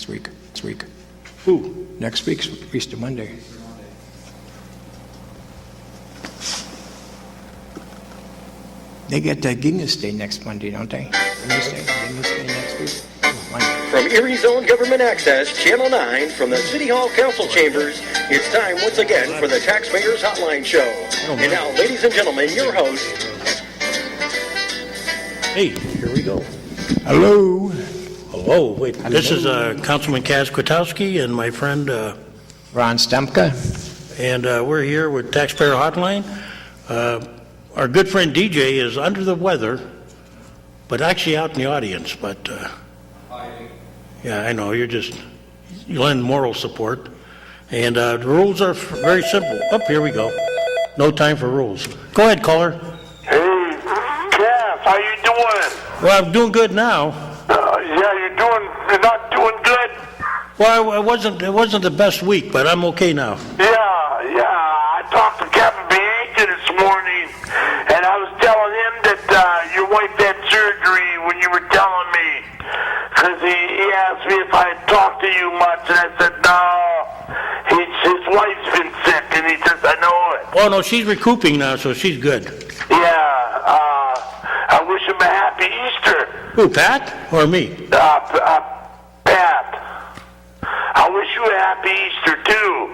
Next week. Who? Next week's Easter Monday. They get the Guinness Day next Monday, don't they? Guinness Day next week. Monday. From Erie's own Government Access, Channel 9, from the City Hall Council Chambers, it's time once again for the Taxpayers Hotline Show. And now, ladies and gentlemen, your host. Hey, here we go. Hello. Hello. Wait, this is Councilman Kaz Kwiatkowski and my friend, Ron Stemka. and we're here with Taxpayer Hotline. Our good friend DJ is under the weather, but actually out in the audience. But yeah, I know, you lend moral support. And the rules are very simple. Here we go. No time for rules. Go ahead, caller. Hey, Cass, how you doing? Well, I'm doing good now. Yeah, you're not doing good? Well, it wasn't the best week, but I'm okay now. Yeah, I talked to Captain Bianca this morning, and I was telling him that your wife had surgery when you were telling me, because he asked me if I had talked to you much, and I said, no, his wife's been sick, and he says, I know it. Oh, no, she's recouping now, so she's good. Yeah, I wish him a happy Easter. Who, Pat or me? Pat, I wish you a happy Easter, too.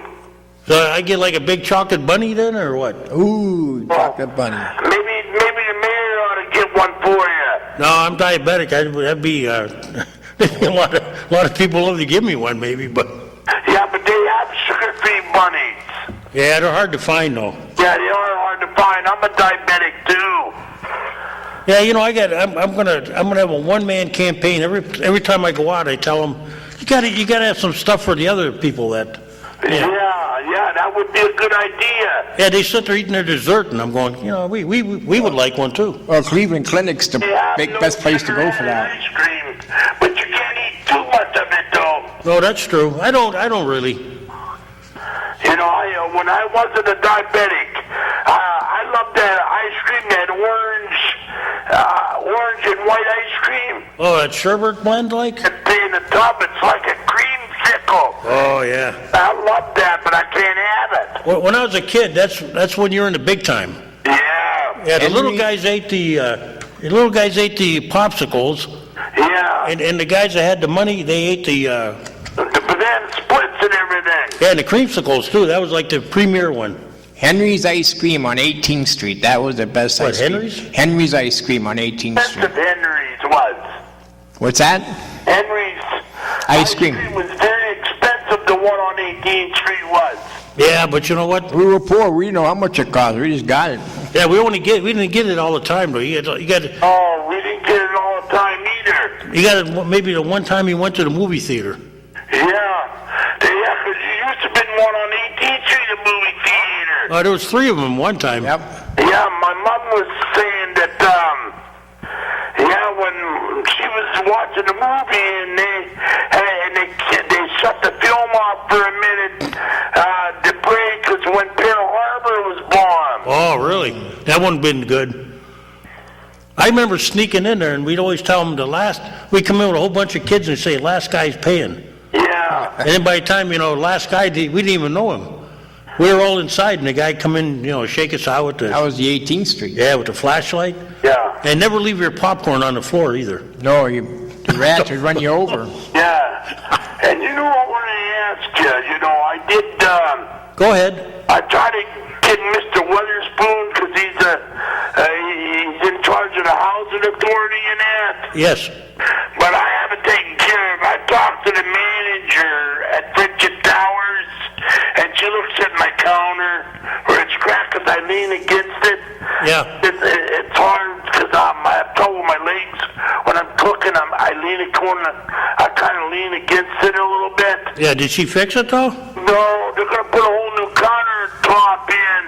So I get like a big chocolate bunny then, or what? Ooh, chocolate bunny. Maybe the mayor ought to get one for you. No, I'm diabetic. That'd be a lot of people love to give me one, maybe, but Yeah, but they have sugar-free bunnies. yeah, they're hard to find though. Yeah, they are hard to find. I'm a diabetic too. Yeah, you know, I'm gonna have a one-man campaign. Every time I go out, I tell them, you gotta have some stuff for the other people that. Yeah, that would be a good idea. Yeah, they sit there eating their dessert, and I'm going, you know, we would like one too. Well, Cleveland Clinic's the best place to go for that. Ice cream, but you can't eat too much of it though. No, that's true. I don't really. You know, when I wasn't a diabetic, I loved that ice cream, that orange and white ice cream. Oh, that sherbet blend, like? In the tub, it's like a creamsicle. Oh yeah. I love that, but I can't have it. When I was a kid, that's when you're in the big time. Yeah. Yeah, the little guys ate the popsicles. Yeah. And the guys that had the money, they ate the banana splits and everything. yeah, and the creamsicles too. That was like the premier one. Henry's Ice Cream on 18th Street. That was the best What, ice cream. Henry's? Henry's Ice Cream on 18th Expensive Street. Henry's was. What's that? Henry's Ice cream. was very expensive. The one on 18th Street was. Yeah, but you know what? We were poor. We didn't know how much it cost. We just got it. Yeah, we didn't get it all the time though. You got Oh, we didn't get it all the time either. you got it maybe the one time you went to the movie theater. Yeah, because you used to be one on 18th Street, the movie theater. Oh, there was 3 of them one time. Yep. Yeah, my mom was saying that, when she was watching the movie and they shut the film off for a minute to break, because when Pearl Harbor was bombed. Oh, really? That wouldn't have been good. I remember sneaking in there, and we'd always tell them we'd come in with a whole bunch of kids and say, last guy's paying. Yeah. And then by the time, last guy, we didn't even know him. We were all inside, and the guy come in, shake us out with That was the 18th Street. with the flashlight. Yeah. And never leave your popcorn on the floor either. No, the rats would run you over. Yeah. And you know what I want to ask you? I did, Go ahead. I tried to get Mr. Weatherspoon, because he's in charge of the housing authority and that. Yes. But I haven't taken care of it. I talked to the manager at Bridget Towers, and she looks at my counter where it's cracked because I lean against it. Yeah. It's hard because I have trouble with my legs. When I'm cooking, I kind of lean against it a little bit. Yeah, did she fix it, though? No, they're going to put a whole new countertop in.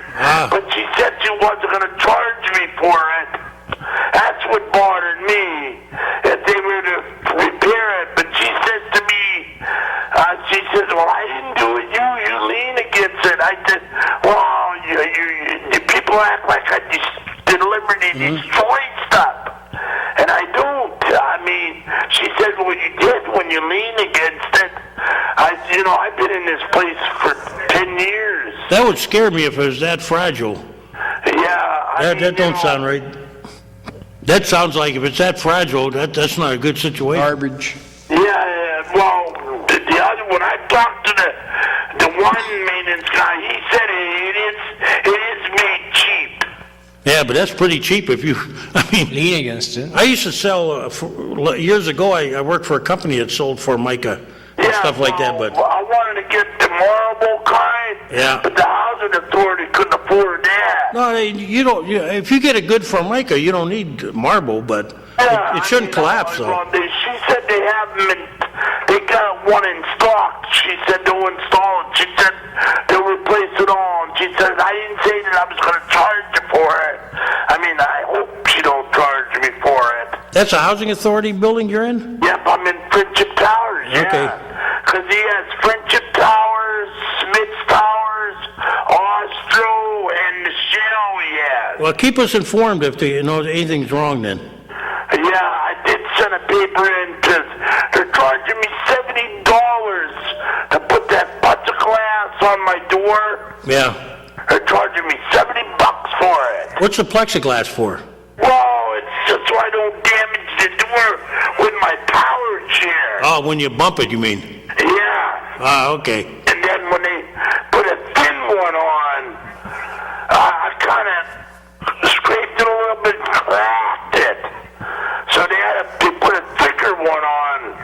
But she said she wasn't going to charge me for it. That's what bothered me, if they were to repair it. But she says to me, well, I didn't do it. You lean against it. I said, well, you people act like I just deliberately destroyed stuff. And I don't. I mean, she said, well, you did when you lean against it. I've been in this place for 10 years. That would scare me if it was that fragile. Yeah. That don't sound right. That sounds like if it's that fragile, that's not a good situation. Garbage. Yeah, well, the other one, I talked to the one maintenance guy. He said it is made cheap. Yeah, but that's pretty cheap if you, I mean. Lean against it. I used to sell, years ago, I worked for a company that sold Formica and stuff like that, but. Well, I wanted to get the marble kind, Yeah. but the housing authority couldn't afford that. No, you don't, if you get a good Formica, you don't need marble, but it shouldn't collapse, though. She said they have them they got one in stock. She said they'll install it. She said they'll replace it all. And she said, I didn't say that I was going to charge you for it. I mean, I hope she don't charge me for it. That's a housing authority building you're in? Yep, I'm in Friendship Towers, Okay. Because he has Friendship Towers, Smith's Towers, Ostro, and the Shell he has. Well, keep us informed if anything's wrong then. Yeah, I did send a paper in because they're charging me $70 to put that plexiglass on my door. Yeah. They're charging me $70 for it. What's the plexiglass for? Well, it's just so I don't damage the door with my power chair. Oh, when you bump it, you mean? Yeah. Ah, okay. And then when they put a thin one on, I kind of scraped it a little bit and cracked it. So they put a thicker one on.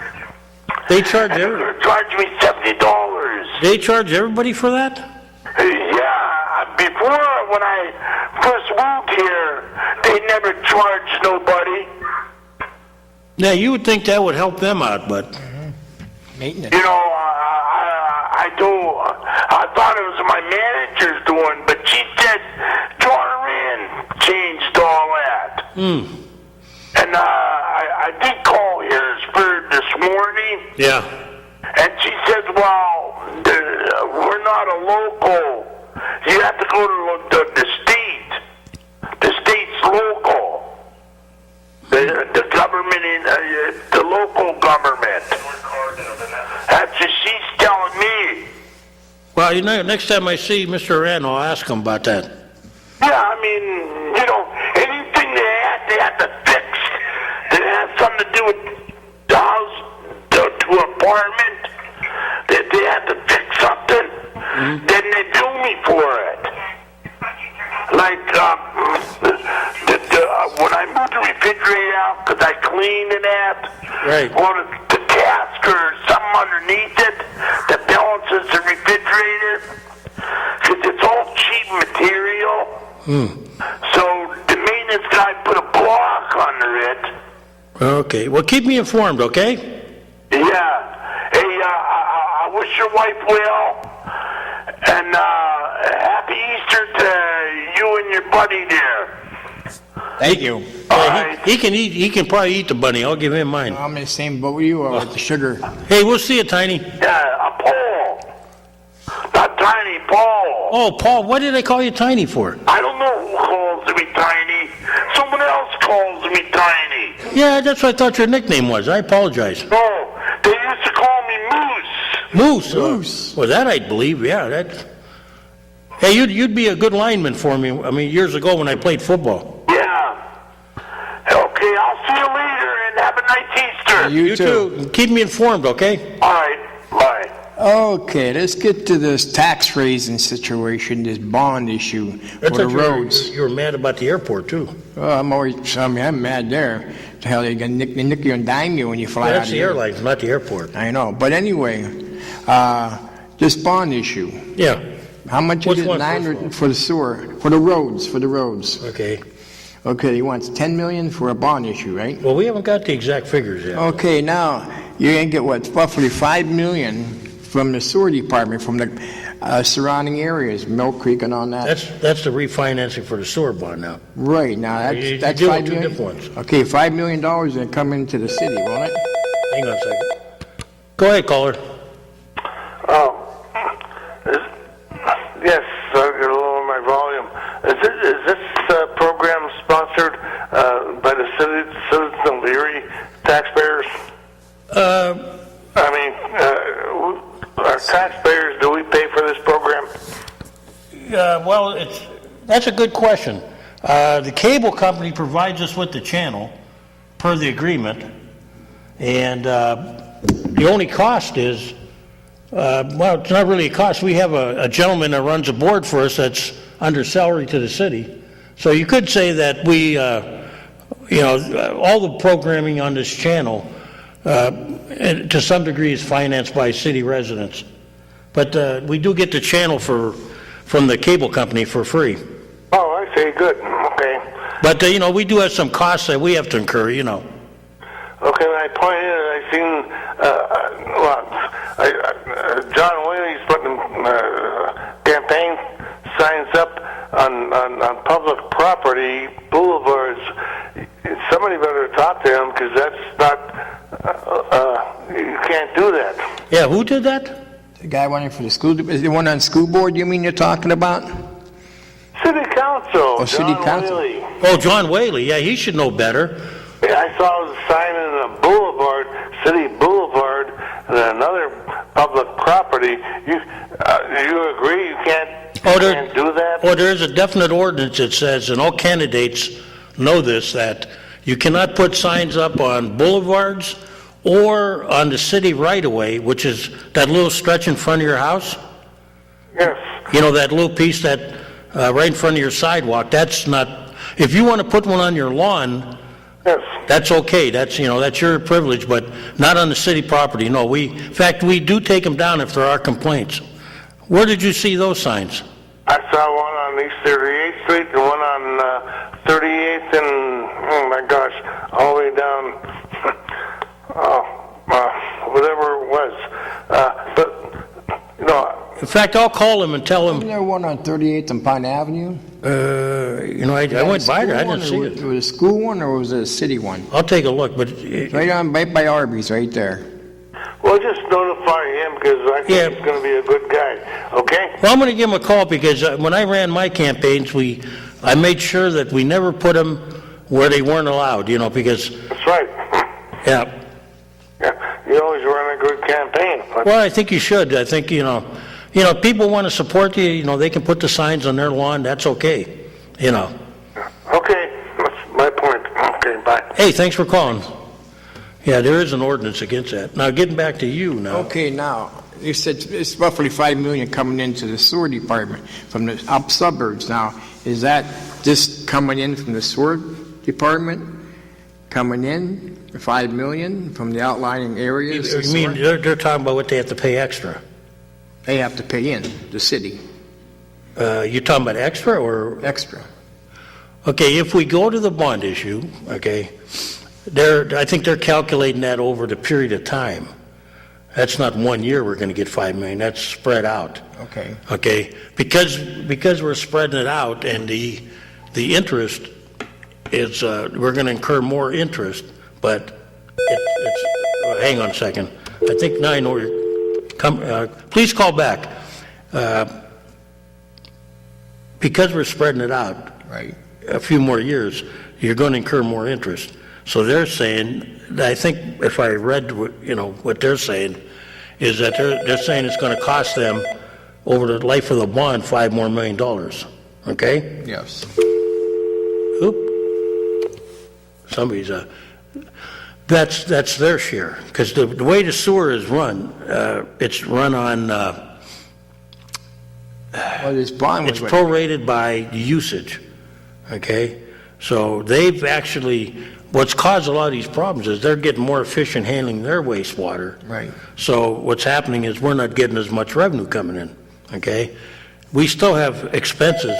They charge They're charging me $70. They charge everybody for that? Yeah, before when I first moved here, they never charged nobody. Yeah, you would think that would help them out, but. Maintenance. I thought it was my manager's doing, but she said Joran changed all that. And I did call Harrisburg this morning. Yeah. And she says, well, we're not a local. You have to go to the state. The state's local. The government, the local government. That's what she's telling me. Well, next time I see Mr. Rand, I'll ask him about that. Yeah, I mean, anything they have to fix that has something to do with the house, to apartment, that they have to fix something, then they bill me for it. Like, when I moved the refrigerator out, because I cleaned it out, Right. or the cask or something underneath it that balances the refrigerator, because it's all cheap material. So the maintenance guy put a block under it. Okay. Well, keep me informed, okay? Yeah. Hey, I wish your wife well, and happy Easter to you and your buddy there. Thank you. Yeah, he can eat. He can probably eat the bunny. I'll give him mine. I'm in the same boat with you with the sugar. Hey, we'll see you, Tiny. Yeah, Paul. Not Tiny, Paul. Oh, Paul, what did I call you Tiny for? I don't know who calls me Tiny. Someone else calls me Tiny. Yeah, that's what I thought your nickname was. I apologize. No, they used to call me Moose. Moose. Well, that I believe. Yeah, that. Hey, you'd be a good lineman for me. I mean, years ago when I played football. Yeah. Okay, I'll see you later and have a nice Easter. You too. Keep me informed, okay? All right, bye. Okay, let's get to this tax raising situation, this bond issue for the roads. You were mad about the airport too. Oh, I'm mad there. The hell, they gonna nick you and dime you when you fly out That's of the here. airlines, not the airport. I know, but anyway, this bond issue. Yeah. How much Which is it? one? 900 for the sewer, for the roads. Okay. Okay, he wants 10 million for a bond issue, right? Well, we haven't got the exact figures yet. Okay, now you're gonna get what, roughly 5 million from the sewer department, from the surrounding areas, Mill Creek and all that. That's the refinancing for the sewer bond now. Right, now You that's deal 5 with two million. different ones. Okay, $5 million gonna come into the city, won't it? Hang on a second. Go ahead, caller. Yes, I'll get a little of my volume. Is this program sponsored by the citizens of Leary taxpayers? Are taxpayers, do we pay for this program? Well, that's a good question. The cable company provides us with the channel per the agreement, and the only cost is, well, it's not really a cost. We have a gentleman that runs a board for us that's under salary to the city. So you could say that we, all the programming on this channel, and to some degree, is financed by city residents. But we do get the channel from the cable company for free. Oh, I see. Good. Okay. But, we do have some costs that we have to incur, Okay, my point is, I've seen, John Whaley's putting campaign signs up on public property, boulevards. Somebody better talk to him, because that's not, you can't do that. Yeah, who did that? The guy running for the school, is the one on school board you mean you're talking about? City Council, Oh, City John Council. Whaley. Oh, John Whaley. Yeah, he should know better. Yeah, I saw the sign in a boulevard, City Boulevard, and another public property. You agree you can't do that? Oh, there is a definite ordinance that says, and all candidates know this, that you cannot put signs up on boulevards or on the city right-of-way, which is that little stretch in front of your house. Yes. That little piece that right in front of your sidewalk. That's not. If you want to put one on your lawn, Yes. that's okay. That's that's your privilege, but not on the city property. No, in fact, we do take them down if there are complaints. Where did you see those signs? I saw one on East 38th Street and one on 38th and, oh my gosh, all the way down, whatever it was. In fact, I'll call him and tell Isn't him. there one on 38th and Pine Avenue? I went by there. I didn't see it. Was it a school one or was it a city one? I'll take a look, but Right by Arby's, right there. Well, just notify him, because I think he's going to be a good guy, okay? well, I'm going to give him a call, because when I ran my campaigns, I made sure that we never put them where they weren't allowed, because, That's right. yeah. Yeah, you always run a good campaign. Well, I think you should. I think, people want to support you, they can put the signs on their lawn, that's okay, Okay, that's my point. Okay, bye. Hey, thanks for calling. Yeah, there is an ordinance against that. Now, getting back to you now. Okay, now, you said it's roughly $5 million coming into the sewer department from the up suburbs. Now, is that just coming in from the sewer department? Coming in, $5 million from the outlying areas? You mean they're talking about what they have to pay extra? They have to pay in, the city, You're talking about extra or? extra. Okay, if we go to the bond issue, okay, I think they're calculating that over the period of time. That's not 1 year we're going to get $5 million. That's spread out. Okay. Okay, because we're spreading it out, and the interest is we're going to incur more interest, but it's hang on a second. I think now I know you're please call back. Because we're spreading it out Right. a few more years, you're going to incur more interest. So they're saying, I think if I read what they're saying, is that they're saying it's going to cost them over the life of the bond $5 million more. Okay? Yes. Oop. Somebody's that's their share, because the way the sewer is run, it's run on Well, this bond was it's prorated by usage. Okay, so they've actually, what's caused a lot of these problems is they're getting more efficient handling their wastewater. Right. So what's happening is we're not getting as much revenue coming in. Okay, we still have expenses.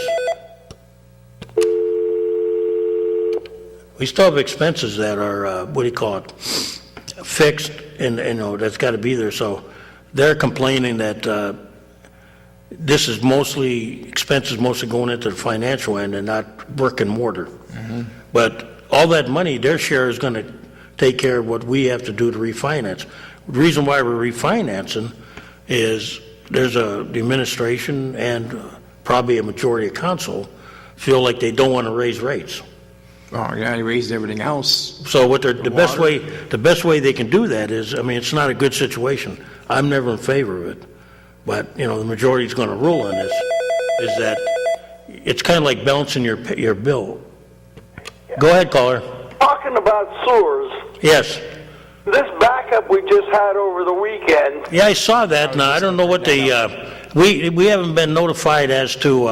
We still have expenses that are fixed, and that's got to be there. So they're complaining that this is expenses mostly going into the financial end and not brick and mortar. Mm-hmm. But all that money, their share is going to take care of what we have to do to refinance. The reason why we're refinancing is the administration and probably a majority of council feel like they don't want to raise rates. Oh, yeah, they raised everything else. So what the best way they can do that is, it's not a good situation. I'm never in favor of it. but, the majority's going to rule on this, is that it's kind of like balancing your bill. Go ahead, caller. Talking about sewers, Yes. this backup we just had over the weekend, Yeah, I saw that. Now, I don't know what we haven't been notified as to,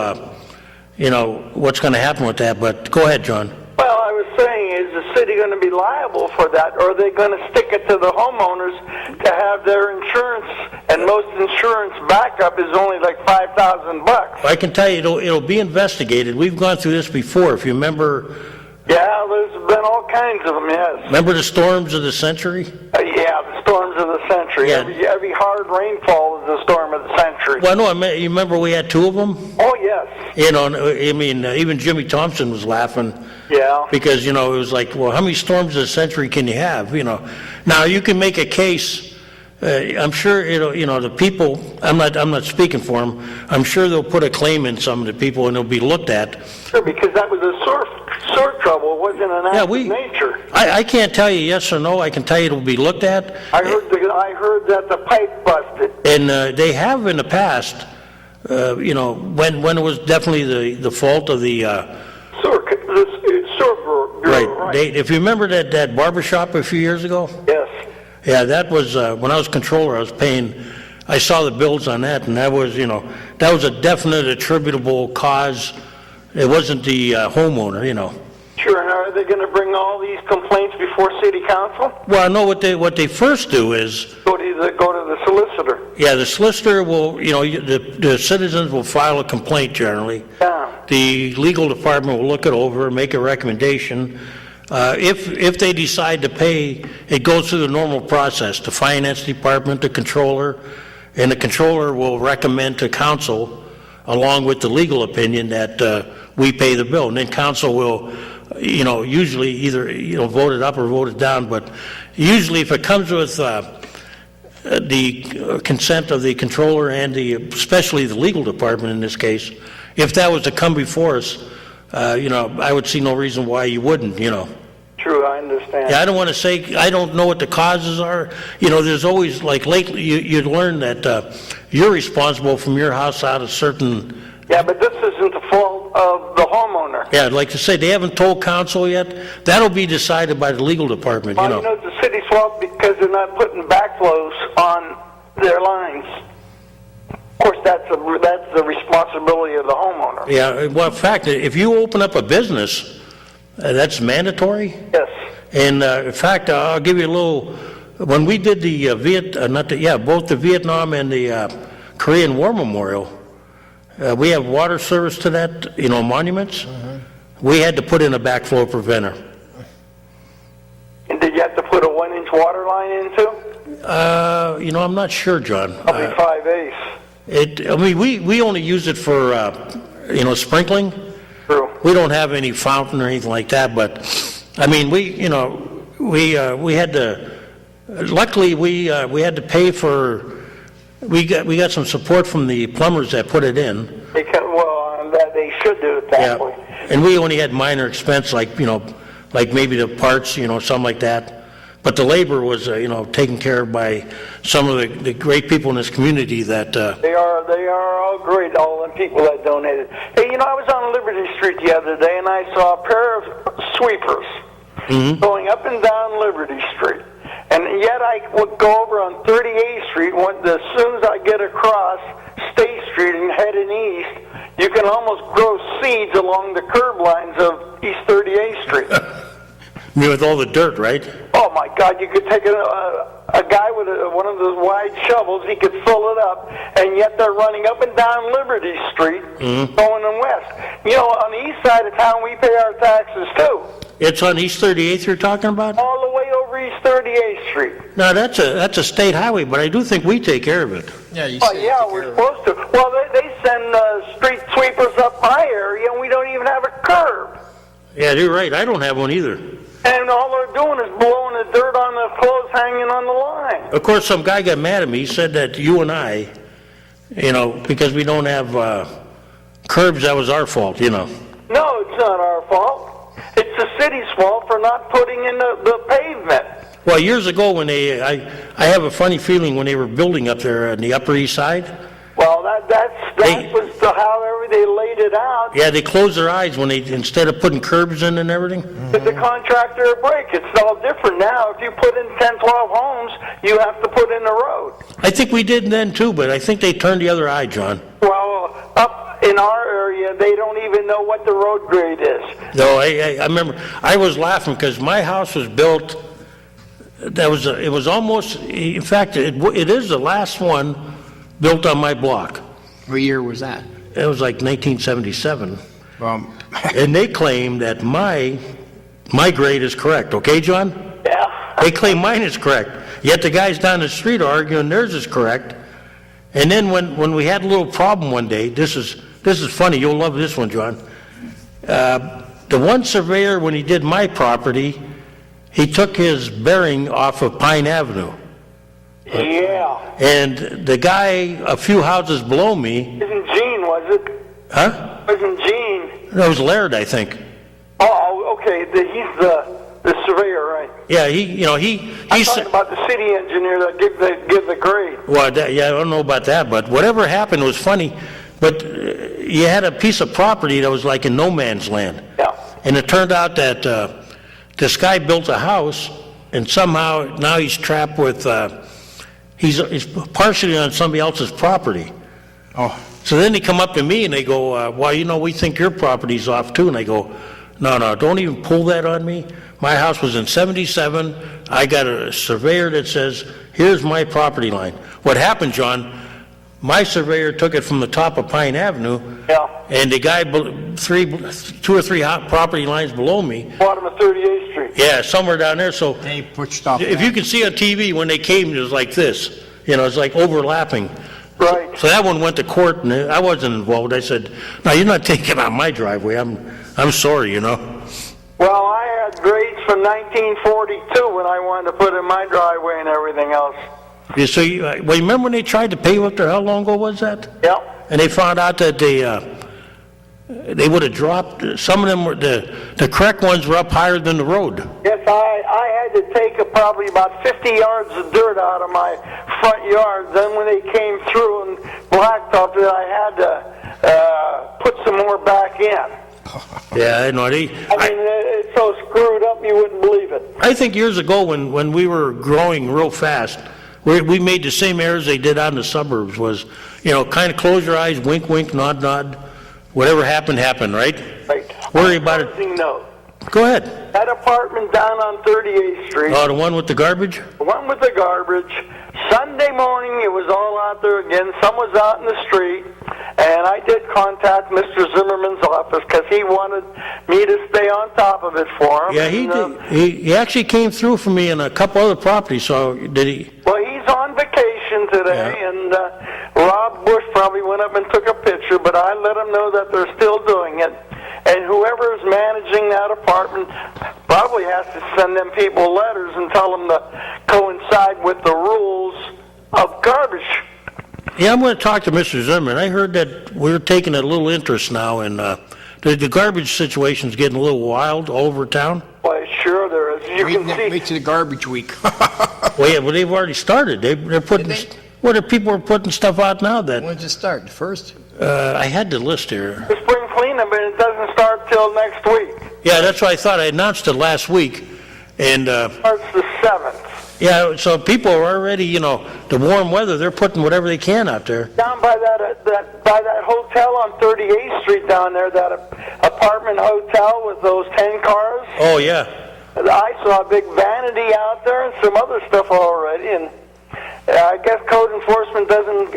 what's going to happen with that, but go ahead, John. well, I was saying, is the city going to be liable for that, or are they going to stick it to the homeowners to have their insurance, and most insurance backup is only like $5,000? I can tell you, it'll be investigated. We've gone through this before. If you remember, Yeah, there's been all kinds of them, yes. remember the storms of the century? Yeah, the storms of the century. Yeah. Every hard rainfall is the storm of the century. Well, no, you remember we had two of them? Oh, yes. Even Jimmy Thompson was laughing Yeah. because, it was like, well, how many storms of the century can you have, Now, you can make a case, I'm sure, the people, I'm not speaking for them, I'm sure they'll put a claim in some of the people and it'll be looked at. Sure, because that was a sewer trouble. It wasn't an act of nature. I can't tell you yes or no. I can tell you it'll be looked at. I heard that the pipe busted. And they have in the past, when it was definitely the fault of the... Sewer bureau, right. If you remember that barber shop a few years ago? Yes. Yeah, that was, when I was controller, I saw the bills on that, and that was a definite attributable cause. It wasn't the homeowner, Sure, and are they going to bring all these complaints before city council? Well, no, what they first do is... Go to the solicitor. Yeah, the solicitor will, the citizens will file a complaint generally. Yeah. The legal department will look it over, make a recommendation. If they decide to pay, it goes through the normal process, the finance department, the controller, and the controller will recommend to council, along with the legal opinion, that we pay the bill. And then council will, usually either, vote it up or vote it down. But usually if it comes with the consent of the controller and especially the legal department in this case, if that was to come before us, I would see no reason why you wouldn't, True, I understand. Yeah, I don't want to say, I don't know what the causes are. There's always, like lately, you'd learn that you're responsible from your house out of certain... Yeah, but this isn't the fault of the homeowner. Yeah, I'd like to say, they haven't told council yet. That'll be decided by the legal department, Well, it's the city's fault because they're not putting backflows on their lines. Of course, that's the responsibility of the homeowner. Yeah, well, in fact, if you open up a business, that's mandatory. Yes. And in fact, I'll give you a little. When we did the both the Vietnam and the Korean War Memorial, we have water service to that, monuments. We had to put in a backflow preventer. And did you have to put a 1-inch water line into? I'm not sure, John. Probably 5/8. We only use it for, sprinkling. True. We don't have any fountain or anything like that, but, we had to, luckily, we had to pay for, we got some support from the plumbers that put it in. They should do it that way. And we only had minor expense, like maybe the parts, something like that. But the labor was, taken care of by some of the great people in this community that... They are all great, all the people that donated. Hey, I was on Liberty Street the other day, and I saw a pair of sweepers going up and down Liberty Street. And yet I would go over on 38th Street. As soon as I get across State Street and heading east, you can almost grow seeds along the curb lines of East 38th Street. With all the dirt, right? Oh my God! You could take a guy with one of those wide shovels. He could fill it up, and yet they're running up and down Liberty Street, going west. On the east side of town, we pay our taxes too. It's on East 38th you're talking about? All the way over East 38th Street. No, that's a state highway, but I do think we take care of it. Yeah, We're supposed to. Well, they send street sweepers up my area, and we don't even have a curb. Yeah, you're right. I don't have one either. And all they're doing is blowing the dirt on the clothes hanging on the line. Of course, some guy got mad at me. He said that you and I, because we don't have curbs, that was our fault, No, it's not our fault. It's the city's fault for not putting in the pavement. Well, years ago when I have a funny feeling when they were building up there on the Upper East Side, That was however they laid it out. Yeah, they closed their eyes when instead of putting curbs in and everything. Give the contractor a break. It's all different now. If you put in 10, 12 homes, you have to put in a road. I think we did then too, but I think they turned the other eye, John. Well, up in our area, they don't even know what the road grade is. No, I remember, I was laughing because my house was built, it was almost, in fact, it is the last one built on my block. What year was that? It was like 1977. And they claim that my grade is correct. Okay, John? Yeah. They claim mine is correct. Yet the guys down the street are arguing theirs is correct. And then when we had a little problem one day, this is funny. You'll love this one, John. The one surveyor, when he did my property, he took his bearing off of Pine Avenue. Yeah. And the guy a few houses below me. Isn't Gene, was it? Huh? Wasn't Gene? That was Laird, I think. Oh, okay. He's the surveyor, right? Yeah, he's talking about the city engineer that give the grade. Well, yeah, I don't know about that, but whatever happened was funny. But you had a piece of property that was like in no man's land. Yeah. And it turned out that this guy built a house, and somehow now he's trapped with, he's partially on somebody else's property. Oh. So then they come up to me and they go, well, we think your property's off too. And I go, no, don't even pull that on me. My house was in 77. I got a surveyor that says, here's my property line. What happened, John, my surveyor took it from the top of Pine Avenue, Yeah. and the guy 2 or 3 property lines below me. Bottom of 38th Street. Yeah, somewhere down there. So They pushed off. if you can see on TV, when they came, it was like this. It's like overlapping. Right. So that one went to court, and I wasn't involved. I said, no, you're not taking out my driveway. I'm sorry, Well, I had grades from 1942 when I wanted to put in my driveway and everything else. Yeah, so you remember when they tried to pave up there? How long ago was that? Yeah. And they found out that they would have dropped, some of them were, the correct ones were up higher than the road. Yes, I had to take probably about 50 yards of dirt out of my front yard. Then when they came through and blacktopped it, I had to put some more back in. Yeah, I know. It's so screwed up you wouldn't believe it. I think years ago when we were growing real fast, we made the same errors they did out in the suburbs was, kind of close your eyes, wink, wink, nod, nod. Whatever happened, right? Right. Worry about it. Note. Go ahead. That apartment down on 38th Street. Oh, the one with the garbage? The one with the garbage. Sunday morning, it was all out there again. Some was out in the street. And I did contact Mr. Zimmerman's office because he wanted me to stay on top of it for him. Yeah, he did. He actually came through for me in a couple other properties, so did he? Well, he's on vacation today, Yeah. and Rob Bush probably went up and took a picture, but I let him know that they're still doing it. And whoever is managing that apartment probably has to send them people letters and tell them to coincide with the rules of garbage. Yeah, I'm going to talk to Mr. Zimmerman. I heard that we're taking a little interest now in the garbage situation's getting a little wild all over town. Well, sure there is. You can see. Wait to the garbage week. Well, yeah, they've already started. They're putting. Did they? Well, the people are putting stuff out now that. When's it start? The first? I had the list here. The spring cleanup, and it doesn't start till next week. Yeah, that's what I thought. I announced it last week, and Starts the 7th. yeah, so people are already, the warm weather. They're putting whatever they can out there. Down by that hotel on 38th Street down there, that apartment hotel with those 10 cars. Oh yeah. I saw a big vanity out there and some other stuff already, and I guess code enforcement doesn't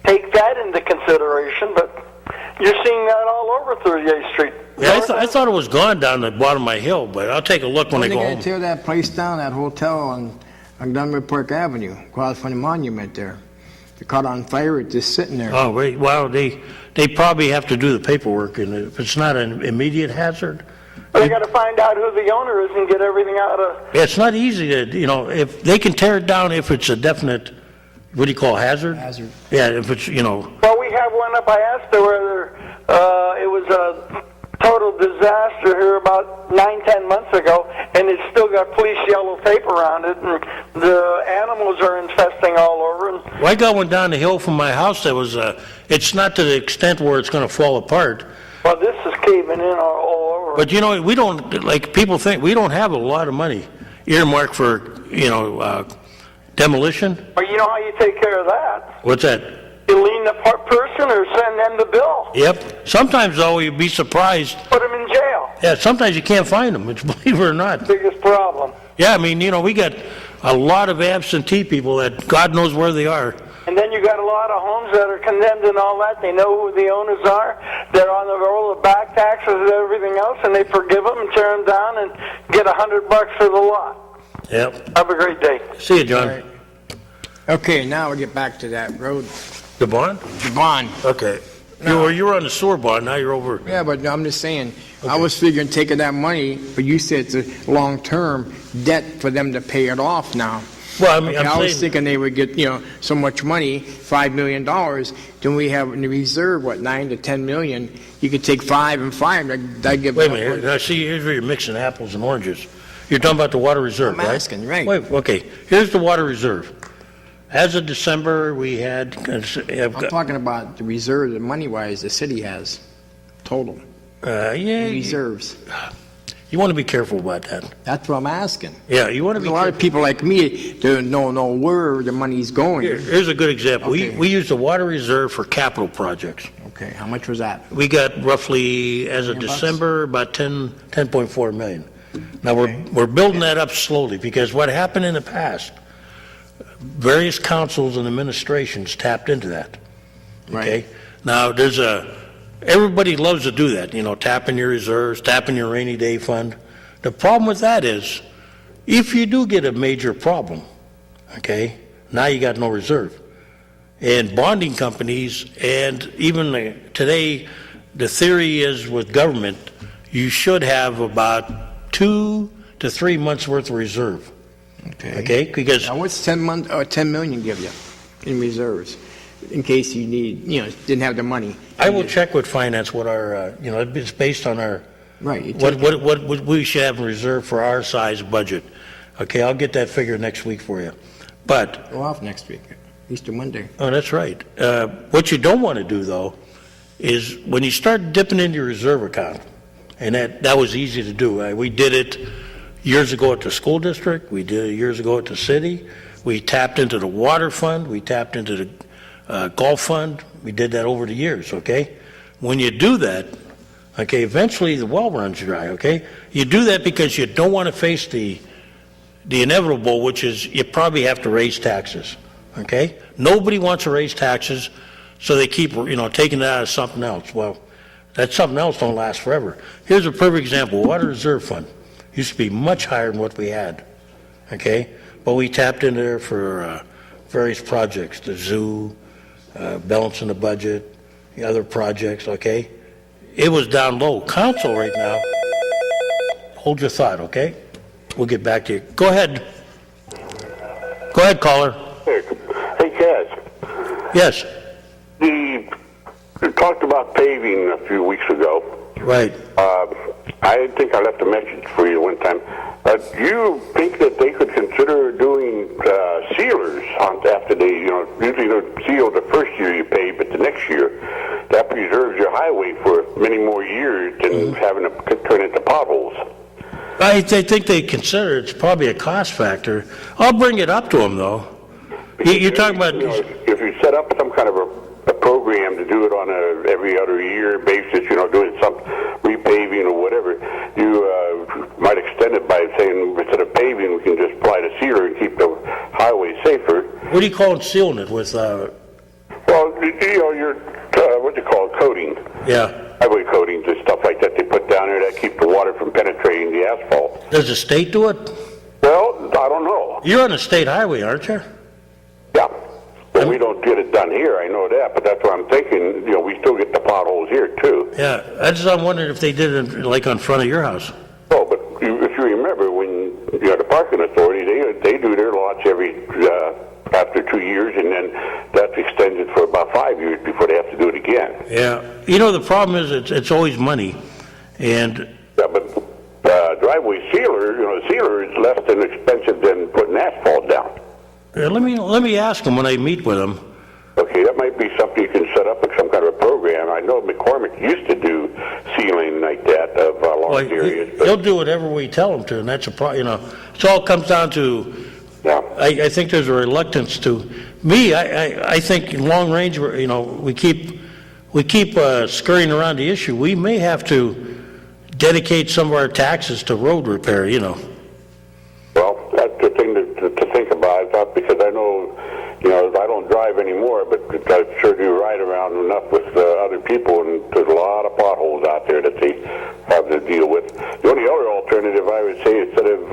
take that into consideration, but you're seeing that all over 38th Street. Yeah, I thought it was gone down the bottom of my hill, but I'll take a look when I When they go gonna home. tear that place down, that hotel on Montgomery Park Avenue, across from the monument there? They caught on fire, it's just sitting there. Oh, wait, well, they probably have to do the paperwork, and if it's not an immediate hazard. But they got to find out who the owner is and get everything out of. Yeah, it's not easy to, if they can tear it down if it's a definite, what do you call hazard? Hazard. Yeah, if it's, Well, we have one up. I asked her whether it was a total disaster here about 9-10 months ago, and it's still got police yellow tape around it, and the animals are infesting all over. And Well, I got one down the hill from my house that was, it's not to the extent where it's going to fall apart. well, this is caving in all over. But, you know, we don't, like people think, we don't have a lot of money earmarked for, demolition. Well, you know how you take care of that? What's that? You lean the person or send them the bill. Yep. Sometimes, though, you'd be surprised. Put them in jail. Yeah, sometimes you can't find them, believe it or not. Biggest problem. Yeah, I mean, we got a lot of absentee people that God knows where they are. And then you got a lot of homes that are condemned and all that. They know who the owners are. They're on the roll of back taxes and everything else, and they forgive them and tear them down and get $100 for the lot. Yep. Have a great day. See you, John. All right. Okay, now we get back to that road, The bond? the bond. Okay. No. You were on the sewer bond, now you're over. Yeah, but I'm just saying, I was figuring taking that money, but you said it's a long-term debt for them to pay it off now. Well, I mean, Okay, I I'm was saying, thinking they would get, so much money, $5 million. Then we have in the reserve, 9 to 10 million. You could take 5 and 5. That'd give. wait a minute, now see, here's where you're mixing apples and oranges. You're talking about the water reserve, I'm right? asking, right. Wait, okay, here's the water reserve. As of December, we had, I'm talking about the reserve, the money-wise, the city has, total, reserves. You want to be careful about that. That's what I'm asking. Yeah, you want to There's be a lot careful. of people like me that don't know where the money's going. Here's a good example. Okay. We use the water reserve for capital projects. Okay, how much was that? We got roughly, as of $10 bucks? December, about 10.4 million. Now, Okay. we're building that up slowly, because what happened in the past, various councils and administrations tapped into that. Okay? Now, everybody loves to do that, tapping your reserves, tapping your rainy day fund. The problem with that is, if you do get a major problem, okay, now you got no reserve. And bonding companies, and even today, the theory is with government, you should have about 2 to 3 months worth of reserve. Okay? Because Now, what's 10 million give you in reserves, in case you need, didn't have the money? I will check with finance what our, it's based on our, Right. you what take- we should have in reserve for our size budget. Okay, I'll get that figure next week for you. But, Go off next week, Easter Monday. oh, that's right. What you don't want to do, though, is when you start dipping into your reserve account, and that was easy to do. We did it years ago at the school district. We did it years ago at the city. We tapped into the water fund. We tapped into the golf fund. We did that over the years, okay? When you do that, okay, eventually the well runs dry, okay? You do that because you don't want to face the inevitable, which is you probably have to raise taxes, okay? Nobody wants to raise taxes, so they keep, taking it out of something else. Well, that something else don't last forever. Here's a perfect example. Water Reserve Fund used to be much higher than what we had, okay? But we tapped into there for various projects, the zoo, balancing the budget, the other projects, okay? It was down low. Council right now, hold your thought, okay? We'll get back to you. Go ahead. Go ahead, caller. Hey, Kaz. Yes, We talked about paving a few weeks ago. right. I think I left a message for you one time. Do you think that they could consider doing sealers after they, usually they seal the first year you pay, but the next year, that preserves your highway for many more years than having to turn into potholes? I think they consider it's probably a cost factor. I'll bring it up to them, though. You're talking about... If you set up some kind of a program to do it on a every other year basis, doing some repaving or whatever, you might extend it by saying instead of paving, we can just apply the sealer and keep the highway safer. What do you call it, sealing it with? Well, your what do you call it, coating, Yeah. highway coatings and stuff like that they put down there that keep the water from penetrating the asphalt. Does the state do it? Well, I don't know. You're on a state highway, aren't you? Yeah. But we don't get it done here, I know that, but that's what I'm thinking, we still get the potholes here too. Yeah. I'm wondering if they did it like on front of your house. Oh, but if you remember, when the parking authority, they do their lots every after 2 years, and then that's extended for about 5 years before they have to do it again. Yeah. The problem is it's always money. And Yeah, but driveway sealer, sealer is less than expensive than putting asphalt down. let me ask them when I meet with them. Okay, that might be something you can set up with some kind of a program. I know McCormick used to do sealing like that of large areas. He'll do whatever we tell him to, and that's a it all comes down to, Yeah. I think there's a reluctance to, I think in long range, we keep scurrying around the issue. We may have to dedicate some of our taxes to road repair, Well, that's the thing to think about, because I know, I don't drive anymore, but I sure do ride around enough with other people, and there's a lot of potholes out there that they have to deal with. The only other alternative I would say, instead of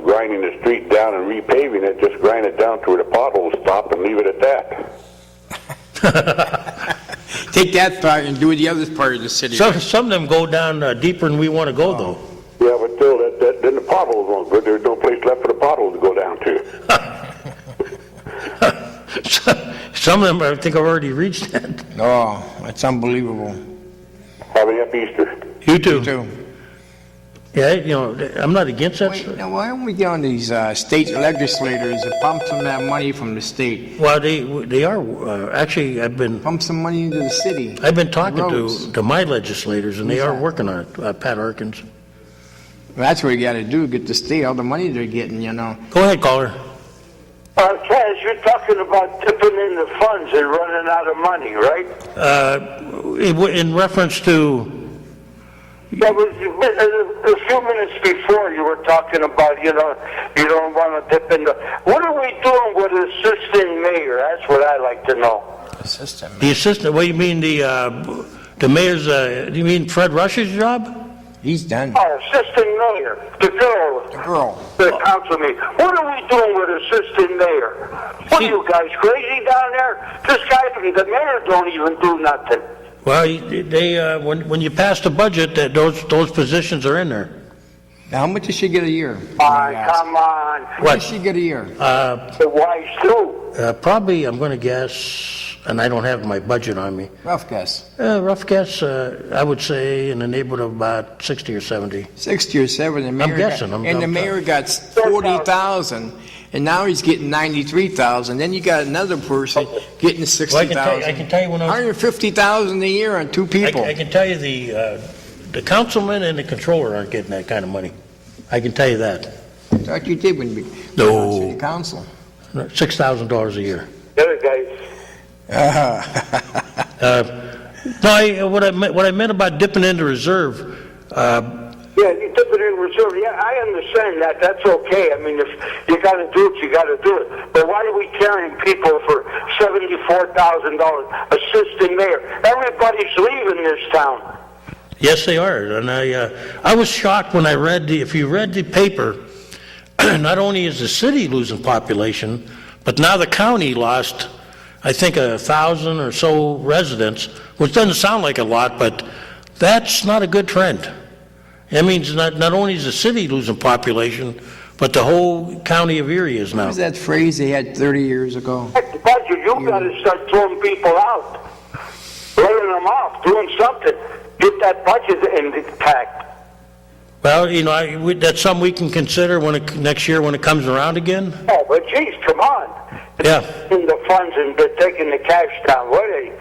grinding the street down and repaving it, just grind it down to where the potholes stop and leave it at that. Take that part and do the other part of the city. Some of them go down deeper than we want to go, though. Yeah, but still, then the potholes won't go. There's no place left for the potholes to go down to. Some of them, I think, have already reached that. Oh, that's unbelievable. Have a happy Easter. You too. You too. Yeah, I'm not against that. Wait, now why don't we get on these state legislators and pump some of that money from the state? Well, they are actually. Pump some money into the city. I've been talking Roads. to my legislators, and they are working on it. Pat Harkins. Well, that's what you got to do. Get the state all the money they're getting. Go ahead, caller. Kaz, you're talking about tipping in the funds and running out of money, right? In reference to. That was a few minutes before you were talking about, you don't want to dip in the... What are we doing with assistant mayor? That's what I like to know. The assistant, what do you mean, the mayor's, do you mean Fred Rush's job? He's done. Oh, assistant mayor, the girl. The council meeting. What are we doing with assistant mayor? What are you guys crazy down there? This guy, the mayor don't even do nothing. Well, they when you pass the budget, those positions are in there. Now, how much does she get a year? Come on. What does she get a year? The wives too. Probably, I'm going to guess, and I don't have my budget on me. Rough guess. Rough guess, I would say in the neighborhood of about 60 or 70. 60 or 70. The mayor guessing. The mayor got 40,000, and now he's getting 93,000. Then you got another person getting 60,000. Well, I can tell you when 150,000 a year on two people. I can tell you the councilman and the controller aren't getting that kind of money. I can tell you that. I thought you did when you No. were on city council. $6,000 a year. The other guys. No, what I meant about dipping into reserve. Yeah, you dip it in reserve. Yeah, I understand that. That's okay. I mean, if you got to do it, you got to do it. But why are we carrying people for $74,000? Assistant mayor. Everybody's leaving this town. Yes, they are. And I was shocked when I read if you read the paper, not only is the city losing population, but now the county lost, I think, 1,000 or so residents, which doesn't sound like a lot, but that's not a good trend. That means not only is the city losing population, but the whole county of Erie is now. What was that phrase they had 30 years ago? Heck, the budget, you got to start throwing people out. Laying them off, doing something. Get that budget intact. Well, that's something we can consider next year when it comes around again. Oh, but geez, come on. Yeah. In the funds and taking the cash down. What are you?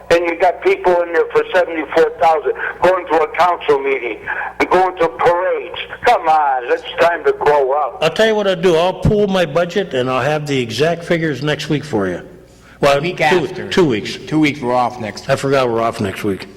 And you got people in there for $74,000 going to a council meeting and going to parades. Come on, it's time to grow up. I'll tell you what I'll do. I'll pull my budget and I'll have the exact figures next week for you. Well, week after. 2 weeks. 2 weeks, we're off next. I forgot we're off next week.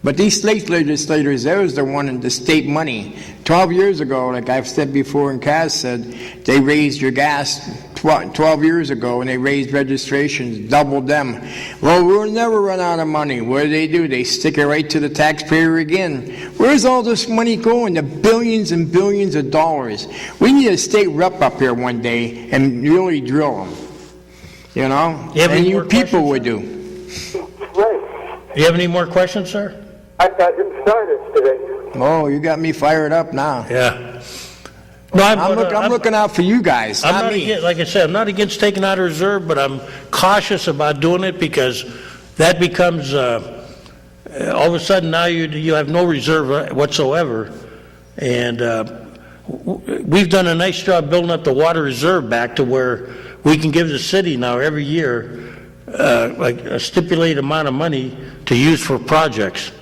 But these state legislators, they was the one in the state money. 12 years ago, like I've said before and Kaz said, they raised your gas 12 years ago, and they raised registrations, doubled them. Well, we'll never run out of money. What do? They stick it right to the taxpayer again. Where's all this money going? The billions and billions of dollars. We need a state rep up here one day and really drill them. And you people would do. Right. You have any more questions, sir? I got him started today. Oh, you got me fired up now. Yeah. No, I'm looking out for you guys, not me. Like I said, I'm not against taking out a reserve, but I'm cautious about doing it because that becomes all of a sudden now you have no reserve whatsoever, and we've done a nice job building up the water reserve back to where we can give the city now every year like a stipulated amount of money to use for projects.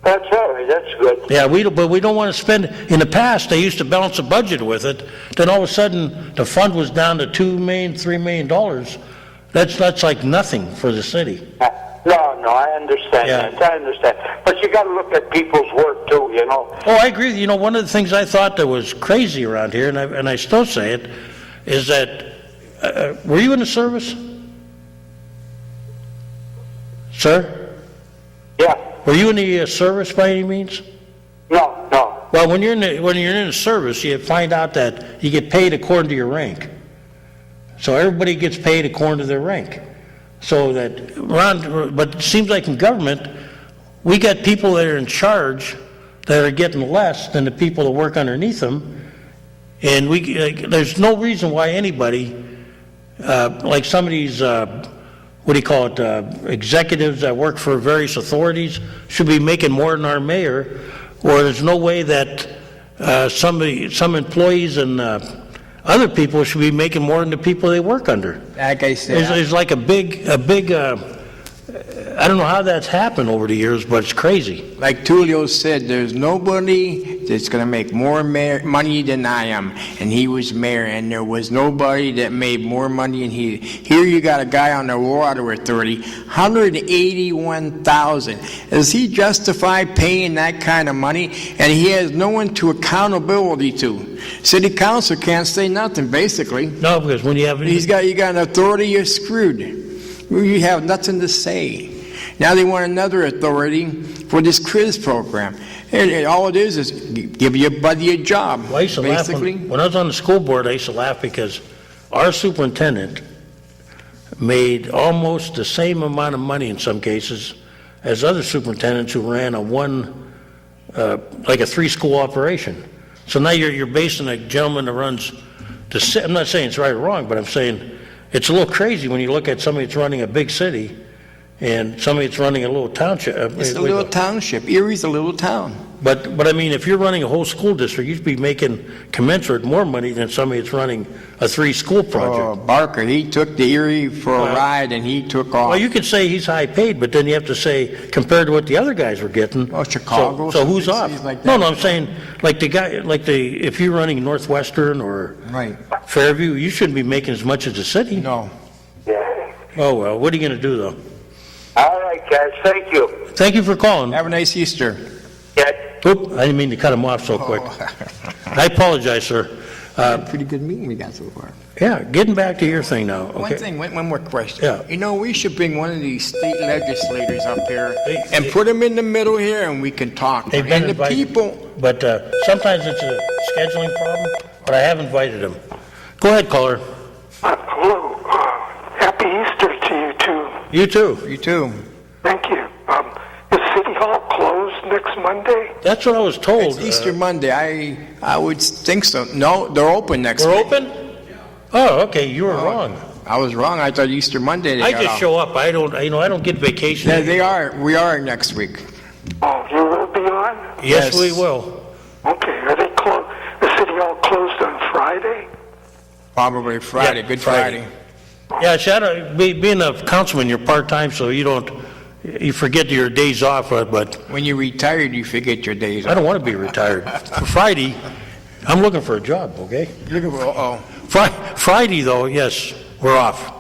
That's all right. That's good. Yeah, but we don't want to spend. In the past, they used to balance a budget with it. Then all of a sudden, the fund was down to $2 million, $3 million. That's like nothing for the city. No, I understand that. I understand. But you got to look at people's work too, you know. Oh, I agree. You know, one of the things I thought that was crazy around here, and I still say it, is that were you in the service, sir? Yeah. Were you in the service by any means? No. Well, when you're in the service, you find out that you get paid according to your rank. So everybody gets paid according to their rank. So but it seems like in government, we got people that are in charge that are getting less than the people that work underneath them, and there's no reason why anybody, like some of these, executives that work for various authorities should be making more than our mayor, or there's no way that some employees and other people should be making more than the people they work under. Like I said, There's like a big. I don't know how that's happened over the years, but it's crazy. like Tulio said, there's nobody that's going to make more money than I am, and he was mayor, and there was nobody that made more money than he. Here you got a guy on the water authority, $181,000. Does he justify paying that kind of money? And he has no one to accountability to. City council can't say nothing, basically. No, because when you have You got an authority, you're screwed. You have nothing to say. Now they want another authority for this quiz program. And all it is give your buddy a job, Well, I used to laugh basically. when I was on the school board. I used to laugh because our superintendent made almost the same amount of money in some cases as other superintendents who ran like a 3-school operation. So now you're basing a gentleman that runs I'm not saying it's right or wrong, but I'm saying it's a little crazy when you look at somebody that's running a big city and somebody that's running a little township. It's a little township. Erie's a little town. But I mean, if you're running a whole school district, you should be making commensurate more money than somebody that's running a 3-school project. Barker, he took the Erie for a ride, and he took off. Well, you could say he's high paid, but then you have to say compared to what the other guys were getting. Oh, Chicago, So who's some off? cities like No, that. I'm saying if you're running Northwestern or Right. Fairview, you shouldn't be making as much as the city. No. Yeah. Oh well, what are you going to do though? All right, guys. Thank you. Thank you for calling. Have a nice Easter. Yeah. Oop, I didn't mean to cut him off so quick. I apologize, sir. Pretty good meeting we got so far. Yeah, getting back to your thing now. One Okay. thing, one more question. Yeah. You know, we should bring one of these state legislators up here and put them in the middle here, and we can talk. They've been And the invited. people, But sometimes it's a scheduling problem, but I have invited them. Go ahead, caller. Hello. Happy Easter to you, too. You too. you too. Thank you. Is City Hall closed next Monday? That's what I was told. It's Easter Monday. I would think so. No, they're open next We're week. open? Oh, okay, you were wrong. I was wrong. I thought Easter Monday they I got just off. show up. I don't get vacation. Yeah, they are. We are next week. Oh, you will be on? Yes, Yes. we will. Okay. Are they closed? The City Hall closed on Friday? Probably Friday. Yeah, Good Friday. Friday. Yeah, Shadow, being a councilman, you're part-time, so you forget your days off, but When you're retired, you forget your days. I don't want to be retired. For Friday, I'm looking for a job, okay? Friday, though, yes, we're off.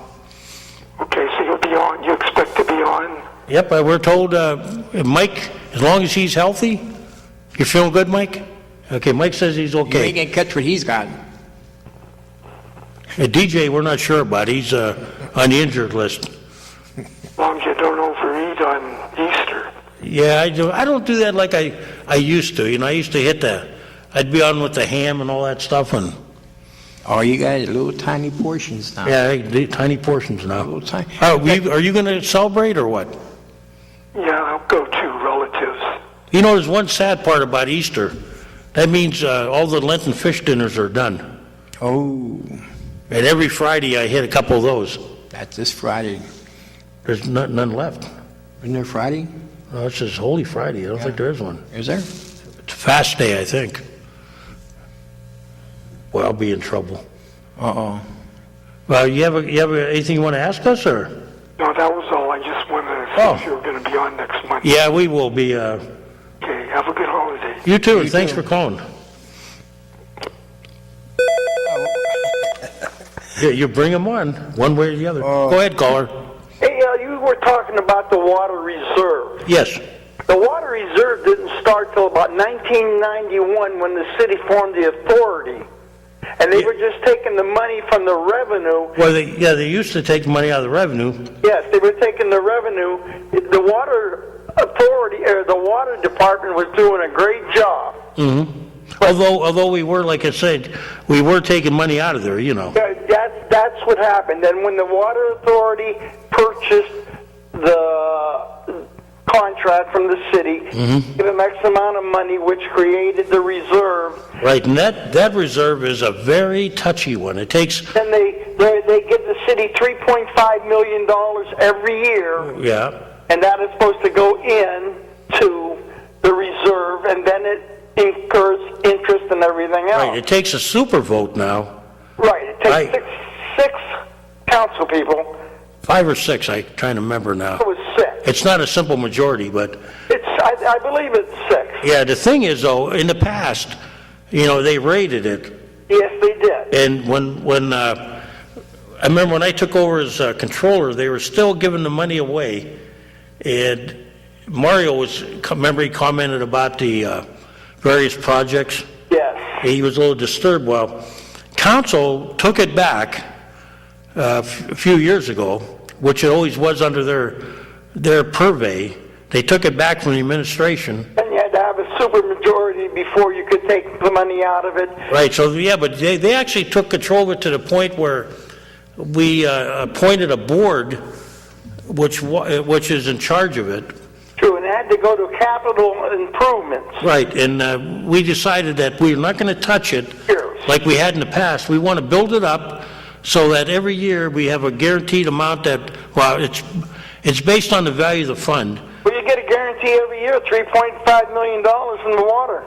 Okay, so you'll be on. You expect to be on? Yep, we're told, Mike, as long as he's healthy, you feeling good, Mike? Okay, Mike says he's You ain't okay. gonna catch what he's got. DJ, we're not sure about. He's on the injured list. As long as you don't overeat on Easter. Yeah, I don't do that like I used to. You know, I used to I'd be on with the ham and all that stuff, and Oh, you got little tiny portions now. yeah, I do tiny portions now. Little tiny. Are you going to celebrate or what? Yeah, I'll go to relatives. You know, there's one sad part about Easter. That means all the Lenten fish dinners are done. Oh, And every Friday I hit a couple of those. that's this Friday. There's none left. Isn't there Friday? No, it says Holy Friday. I don't think there is one. Is there? It's a fast day, I think. Well, I'll be in trouble. Uh-oh. Well, you have anything you want to ask us, or? No, that was all. I just wanted to see if you were going to be on next Monday. Yeah, we will be. Okay, have a good holiday. You too. Thanks for calling. Yeah, you bring them on, one way or the other. Go ahead, caller. Hey, you were talking about the water reserve. Yes. The water reserve didn't start till about 1991 when the city formed the authority. And they were just taking the money from the revenue. Well, they used to take money out of the revenue. Yes, they were taking the revenue. The water authority, or the water department was doing a great job. Mm-hmm. Although we were, like I said, we were taking money out of there, you know. That's what happened. And when the water authority purchased the contract from the city, give them X amount of money, which created the reserve. Right, and that reserve is a very touchy one. It takes. Then they give the city $3.5 million every year. Yeah. And that is supposed to go in to the reserve, and then it incurs interest and everything else. Right, it takes a super vote now. Right, it takes six council people. 5 or 6, I'm trying to remember now. It was 6. It's not a simple majority, but... I believe it's 6. Yeah, the thing is, though, in the past, you know, they rated it. Yes, they did. And when I remember when I took over as controller, they were still giving the money away. And Mario remember he commented about the various projects? Yes. He was a little disturbed. Well, council took it back a few years ago, which it always was under their purvey. They took it back from the administration. And you had to have a supermajority before you could take the money out of it. Right, so yeah, but they actually took control of it to the point where we appointed a board which is in charge of it. True, and it had to go to capital improvements. Right, and we decided that we're not going to touch it like we had in the past. We want to build it up so that every year we have a guaranteed amount that, well, it's based on the value of the fund. Well, you get a guarantee every year, $3.5 million from the water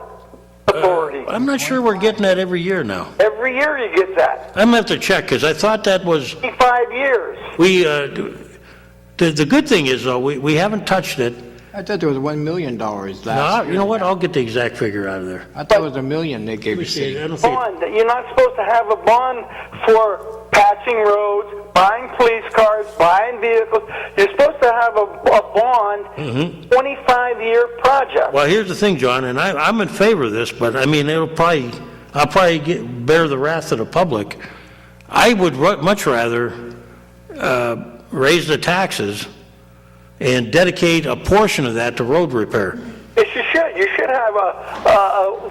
authority. I'm not sure we're getting that every year now. Every year you get that. I'm going to have to check, because I thought that was... 5 years. The good thing is, though, we haven't touched it. I thought there was $1 million last year. You know what? I'll get the exact figure out of there. I thought it was $1 million they gave the city. Bond. You're not supposed to have a bond for passing roads, buying police cars, buying vehicles. You're supposed to have a bond, 25-year project. Well, here's the thing, John, and I'm in favor of this, but I mean, I'll probably bear the wrath of the public. I would much rather raise the taxes and dedicate a portion of that to road repair. Yes, you should. You should have a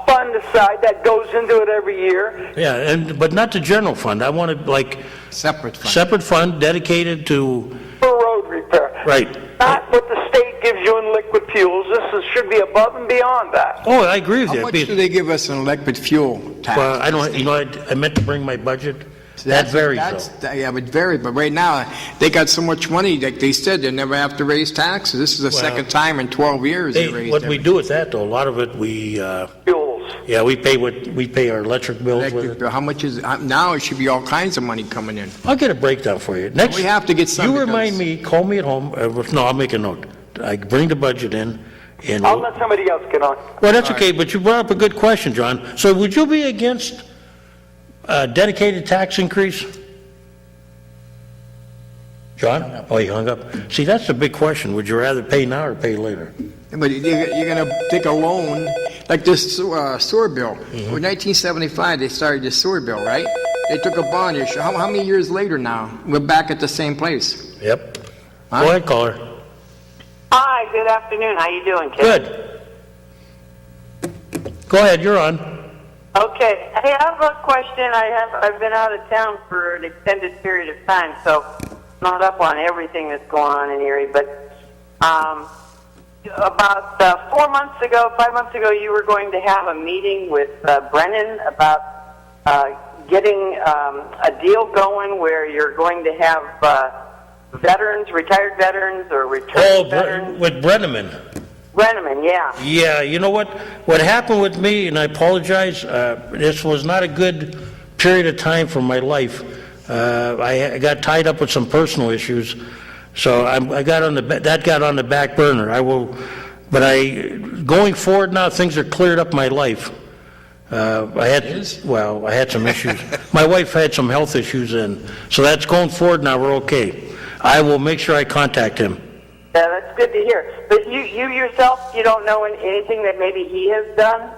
fund aside that goes into it every year. Yeah, but not the general fund. I want it like separate fund dedicated to road repair. Right. Not what the state gives you in liquid fuels. Should be above and beyond that. Oh, I agree with you. How much do they give us in liquid fuel tax? Well, I don't. You know, I meant to bring my budget. That varies, though. Yeah, it varies. But right now, they got so much money, like they said, they never have to raise taxes. This is the second time in 12 years they raised What we do with that, though, a lot of it we... Fuels. Yeah, we pay our electric bills with it. How much is it? Now it should be all kinds of money coming in. I'll get a breakdown for you. Next, we have to get some. You remind me, call me at home. No, I'll make a note. I bring the budget in. And I'll let somebody else get on. Well, that's okay, but you brought up a good question, John. So would you be against a dedicated tax increase? John? Oh, you hung up. See, that's the big question. Would you rather pay now or pay later? But you're going to take a loan, like this sewer bill. In 1975, they started this sewer bill, right? They took a bond issue. How many years later now? We're back at the same place. Yep. Huh? Go ahead, caller. Hi, good afternoon. How you doing, kid? Good. Go ahead, you're on. Okay. Hey, I have a question. I've been out of town for an extended period of time, so not up on everything that's going on in Erie, but about 5 months ago, you were going to have a meeting with Brennan about getting a deal going where you're going to have veterans, retired veterans, or Oh, returned veterans? with Brenneman. Brenneman, yeah. Yeah, you know what? What happened with me, and I apologize, this was not a good period of time for my life. I got tied up with some personal issues, so I got on that got on the back burner. Going forward now, things are cleared up my life. I had some issues. My wife had some health issues, and so that's going forward now. We're okay. I will make sure I contact him. Yeah, that's good to hear. But you yourself, you don't know anything that maybe he has done?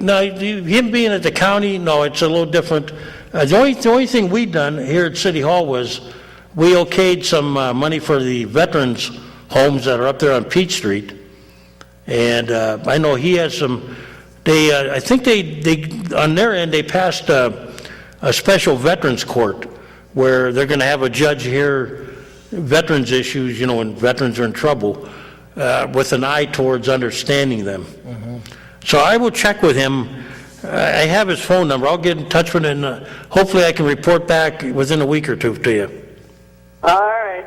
No, him being at the county, no, it's a little different. The only thing we done here at City Hall was we okayed some money for the veterans homes that are up there on Peach Street, and I know he has some. I think they on their end they passed a special veterans court where they're going to have a judge hear veterans issues, when veterans are in trouble, with an eye towards understanding them. Mm-hmm. So I will check with him. I have his phone number. I'll get in touch with him, and hopefully I can report back within a week or two to you. All right.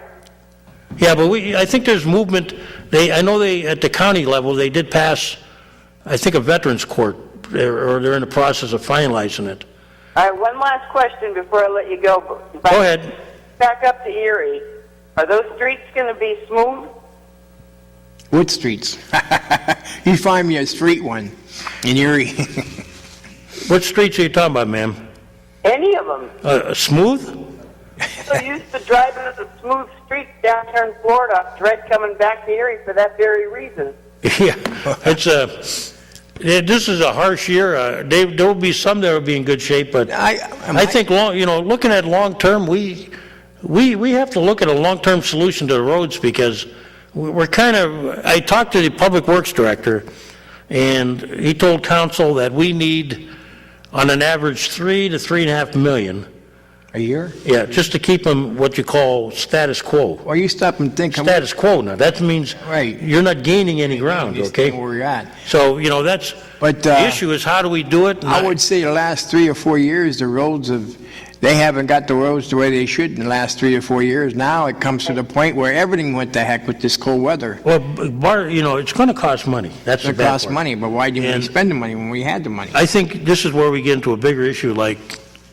Yeah, but I think there's movement. I know at the county level, they did pass, I think, a veterans court, or they're in the process of finalizing it. All right, one last question before I let you go. Go ahead. Back up to Erie. Are those streets going to be smooth? What streets? You find me a street one in Erie. What streets are you talking about, ma'am? Any of them. Smooth? So used to driving the smooth streets down here in Florida, dread coming back to Erie for that very reason. Yeah, this is a harsh year. There will be some that will be in good shape, but I think looking at long term, we have to look at a long term solution to the roads, because we're I talked to the public works director, and he told council that we need on an average $3 to $3.5 million a year. Yeah, just to keep them what you call status quo. Well, you stop and think. Status quo now. That means you're not gaining any ground. Okay. Where you're at. So that's. But the issue is, how do we do it? I would say the last 3 or 4 years, the roads they haven't got the roads the way they should in the last 3 or 4 years. Now it comes to the point where everything went to heck with this cold weather. Well, it's going to cost money. That's the bad part. It costs money, but why didn't we spend the money when we had the money? I think this is where we get into a bigger issue, like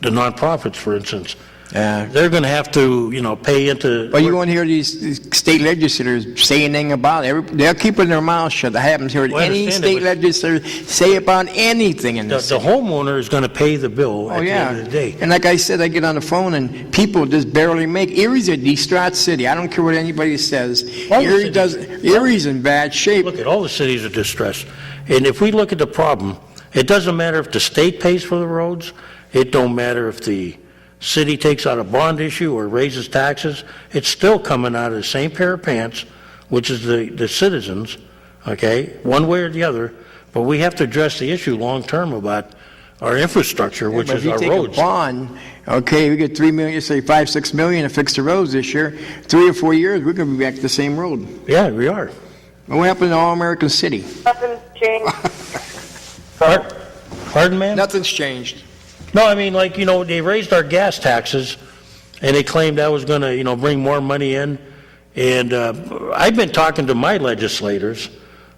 the nonprofits, for instance. They're going to have to, pay into. But you won't hear these state legislators say anything about it. They're keeping their mouths shut. I haven't heard any state legislator say about anything in this. The homeowner is going to pay the bill at the end of the day. And like I said, I get on the phone and people just barely make. Erie's a distraught city. I don't care what anybody says. Erie's in bad shape. Look at all the cities are distressed. And if we look at the problem, it doesn't matter if the state pays for the roads. It don't matter if the city takes out a bond issue or raises taxes. It's still coming out of the same pair of pants, which is the citizens, okay, one way or the other. But we have to address the issue long term about our infrastructure, which is our roads. If you take a bond, okay, we get $3 million, say $5-6 million to fix the roads this year. 3 or 4 years, we're going to be back to the same road. Yeah, we are. What happened to All-American City? Nothing's changed. Pardon, man? Nothing's changed. No, I mean, they raised our gas taxes, and they claimed that was going to, bring more money in. And I've been talking to my legislators,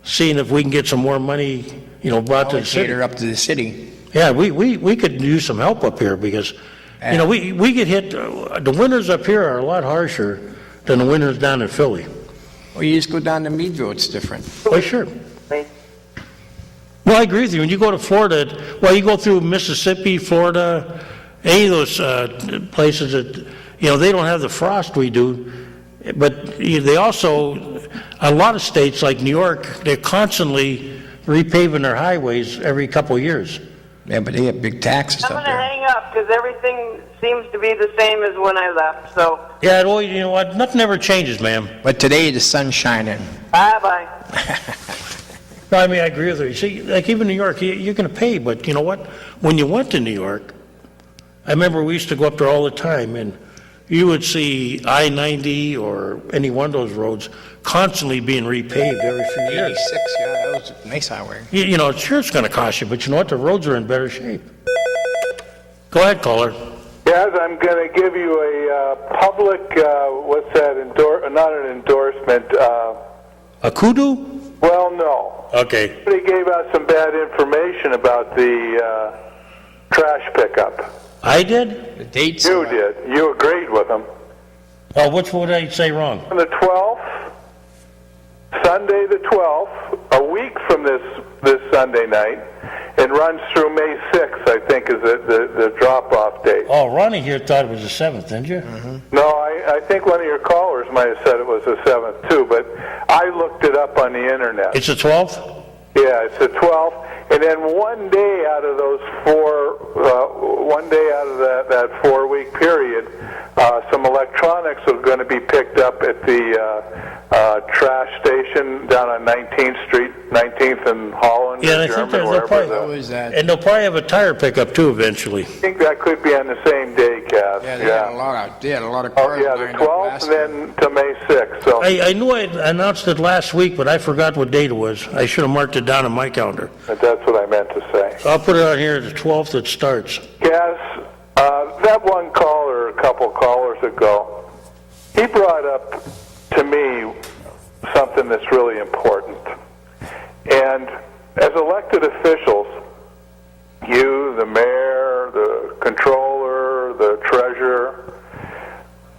seeing if we can get some more money, brought to the city. Up to the city. Yeah, we could use some help up here, because, we get hit. The winters up here are a lot harsher than the winters down in Philly. Well, you just go down to Meadville, it's different. Oh, sure. Well, I agree with you. When you go to Florida, you go through Mississippi, Florida, any of those places that, they don't have the frost we do. But they also, a lot of states like New York, they're constantly repaving their highways every couple of years. Yeah, but they have big taxes I'm up going to there. hang up because everything seems to be the same as when I left. So. Yeah, well, you know what? Nothing ever changes, ma'am. But today the sun's shining. Bye-bye. No, I mean, I agree with you. See, like even New York, you're going to pay, but you know what? When you went to New York, I remember we used to go up there all the time, and you would see I-90 or any one of those roads constantly being repaved every few years. 86, yeah, that was a nice highway. Sure it's going to cost you, but you know what? The roads are in better shape. Go ahead, caller. Yeah, Kaz, I'm going to give you a public, what's that, not an endorsement. A kudu? Well, no. Okay. Somebody gave out some bad information about the trash pickup. I did? The dates? You did. You agreed with them. Oh, which would I say wrong? On the 12th, Sunday the 12th, a week from this Sunday night, and runs through May 6th, I think, is the drop-off date. Oh, Ronnie here thought it was the 7th, didn't you? Mm-hmm. No, I think one of your callers might have said it was the 7th, too, but I looked it up on the Internet. It's the 12th? Yeah, it's the 12th. And then one day out of those that 4-week period, some electronics are going to be picked up at the trash station down on 19th Street, 19th and Holland. Yeah, and I German, think they'll probably, and they'll probably have a tire pickup too eventually. I think that could be on the same day, Cass. Yeah, they had a lot of cars the lined 12th up and then to May 6th. So I knew I announced it last week, but I forgot what date it was. I should have marked it down on my calendar. But that's what I meant to say. So I'll put it on here, the 12th it starts. Cass, that one caller, a couple callers ago, he brought up to me something that's really important. And as elected officials, you, the mayor, the controller, the treasurer,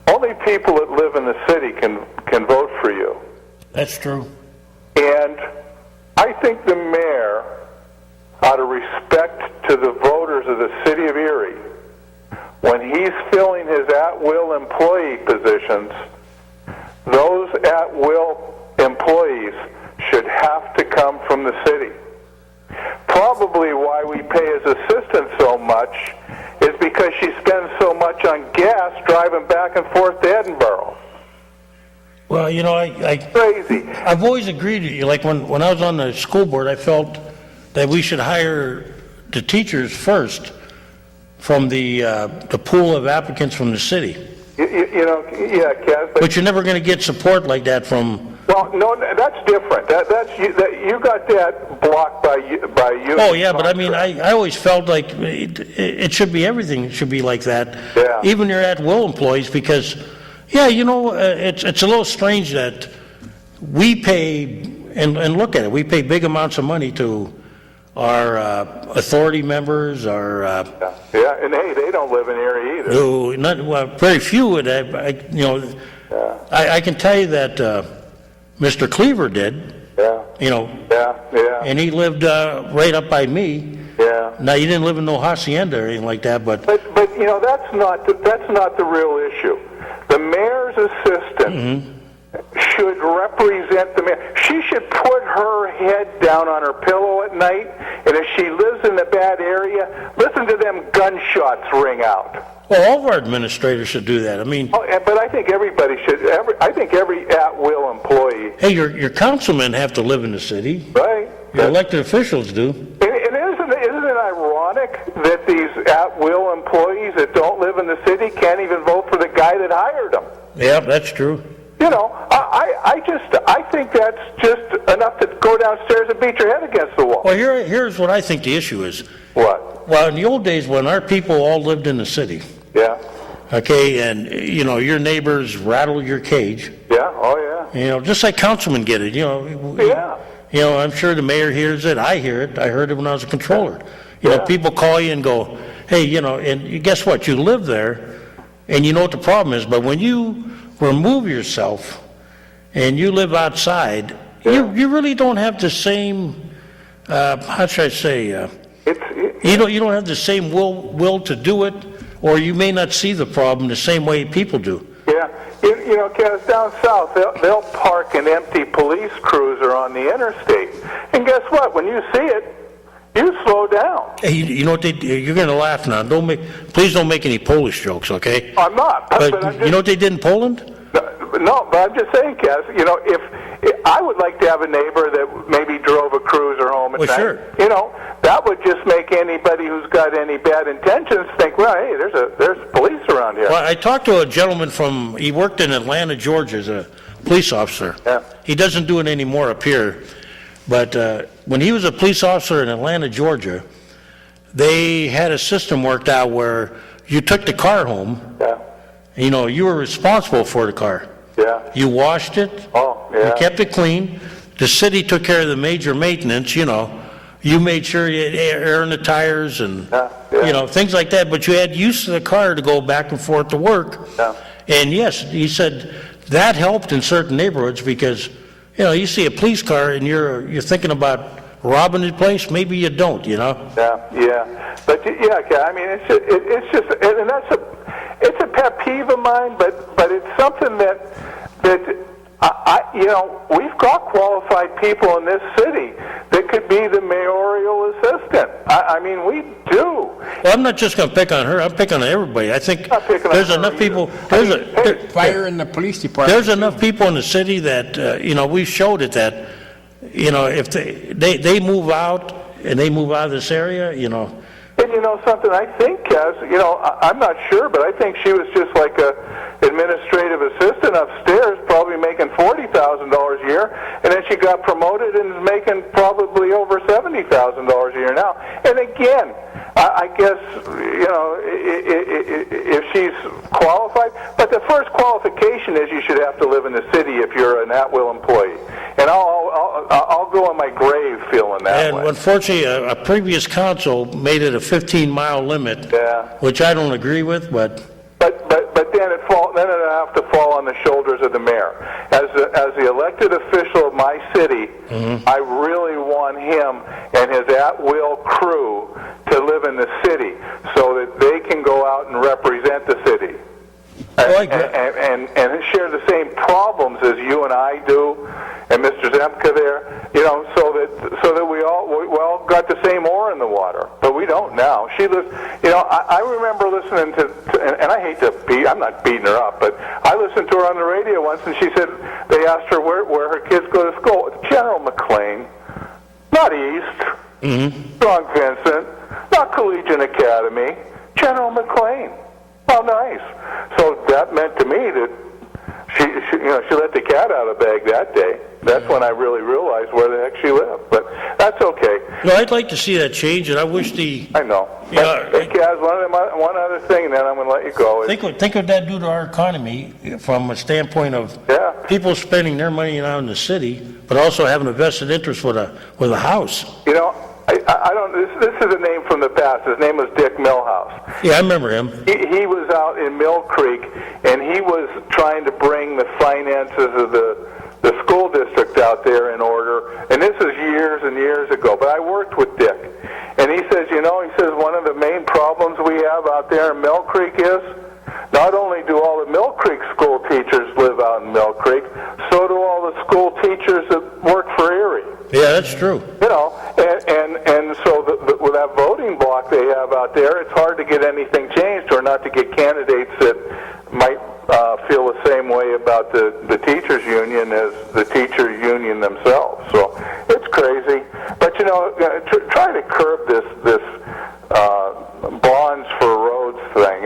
only people that live in the city can vote for you. That's true. And I think the mayor, out of respect to the voters of the city of Erie, when he's filling his at-will employee positions, those at-will employees should have to come from the city. Probably why we pay his assistant so much is because she spends so much on gas driving back and forth to Edinburgh. Well, you know, crazy. I've always agreed with you. Like when I was on the school board, I felt that we should hire the teachers first from the pool of applicants from the city. You know, yeah, Cass. But you're never going to get support like that from. Well, no, that's different. You got that blocked by you. Oh yeah, but I mean, I always felt like it should be everything. It should be like that. Yeah. Even your at-will employees, because, yeah, you know, it's a little strange that we pay and look at it. We pay big amounts of money to our authority members, our yeah, and hey, they don't live in Erie either. No, very few would. I can tell you that Mr. Cleaver did. Yeah. You know. Yeah. And he lived right up by me. Yeah. Now he didn't live in no hacienda or anything like that, but you know that's not the real issue. The mayor's assistant should represent the mayor. She should put her head down on her pillow at night, and if she lives in a bad area, listen to them gunshots ring out. Well, all of our administrators should do that. I mean, but I think everybody should. I think every at-will employee. Hey, your councilmen have to live in the city, right? Your elected officials do. And isn't it ironic that these at-will employees that don't live in the city can't even vote for the guy that hired them? Yeah, that's true. You know, I think that's just enough to go downstairs and beat your head against the wall. Well, here's what I think the issue is. What? Well, in the old days when our people all lived in the city. Yeah. Okay, and you know your neighbors rattle your cage. Yeah. Oh yeah. You know, just like councilmen get it. You know. Yeah. You know, I'm sure the mayor hears it. I hear it. I heard it when I was a controller. You know, people call you and go, hey, you know, and guess what? You live there, and you know what the problem is. But when you remove yourself and you live outside, you really don't have the same. How should I say? You don't have the same will to do it, or you may not see the problem the same way people do. Yeah. You know, Kaz, down south, they'll park an empty police cruiser on the interstate. And guess what? When you see it, you slow down. Hey, you know what you're going to laugh now. Please don't make any Polish jokes, okay? I'm not. But I'm just, you know what they did in Poland? No, but I'm just saying, Kaz, you know, if I would like to have a neighbor that maybe drove a cruiser home at night. Sure. You know, that would just make anybody who's got any bad intentions think, well, hey, there's police around here. Well, I talked to a gentleman he worked in Atlanta, Georgia as a police officer. Yeah. He doesn't do it anymore up here. But when he was a police officer in Atlanta, Georgia, they had a system worked out where you took the car home. Yeah. You know, you were responsible for the car. Yeah. You washed it. Oh, yeah. You kept it clean. The city took care of the major maintenance, you know. You made sure you had air in the tires and, you know, things like that. But you had use of the car to go back and forth to work. Yeah. And yes, he said that helped in certain neighborhoods because, you know, you see a police car and you're thinking about robbing the place. Maybe you don't, you know. Yeah. But yeah, I mean, it's just, and it's a pet peeve of mine. But it's something that you know, we've got qualified people in this city that could be the mayoral assistant. I mean, we do. Well, I'm not just going to pick on her. I'm picking on everybody. I think there's enough people. Fire in the police department. There's enough people in the city that, you know, we showed it that, you know, if they move out and they move out of this area, you know. And you know something, I think, Kaz, you know, I'm not sure, but I think she was just like a administrative assistant upstairs, probably making $40,000 a year, and then she got promoted and is making probably over $70,000 a year now. And again, I guess, you know, if she's qualified, but the first qualification is you should have to live in the city if you're an at-will employee. And I'll go on my grave feeling that way. And unfortunately, a previous council made it a 15-mile limit, which I don't agree with, but then it'll have to fall on the shoulders of the mayor. As the elected official of my city, I really want him and his at-will crew to live in the city so that they can go out and represent the city. And share the same problems as you and I do, and Mr. Zemka there, you know, so that we all got the same ore in the water, but we don't now. She lives, you know, I remember listening to and I hate to I'm not beating her up, but I listened to her on the radio once, and she said they asked her where her kids go to school. General McLean, not East, Strong Vincent, not Collegiate Academy, General McLean. How nice. So that meant to me that she let the cat out of the bag that day. That's when I really realized where the heck she lived. But that's okay. No, I'd like to see that change, and I wish I know. Yeah. Hey, Kaz, one other thing, and then I'm going to let you go. Think what that do to our economy from a standpoint of people spending their money out in the city, but also having a vested interest with a house. You know, I don't. This is a name from the past. His name was Dick Millhouse. Yeah, I remember him. He was out in Mill Creek, and he was trying to bring the finances of the school district out there in order. And this is years and years ago. But I worked with Dick, and he says, one of the main problems we have out there in Mill Creek is not only do all the Mill Creek school teachers live out in Mill Creek, so do all the school teachers that work for Erie. Yeah, that's true. You know, and so with that voting block they have out there, it's hard to get anything changed or not to get candidates that might feel the same way about the teachers union as the teacher union themselves. So it's crazy. But, you know, try to curb this bonds for roads thing.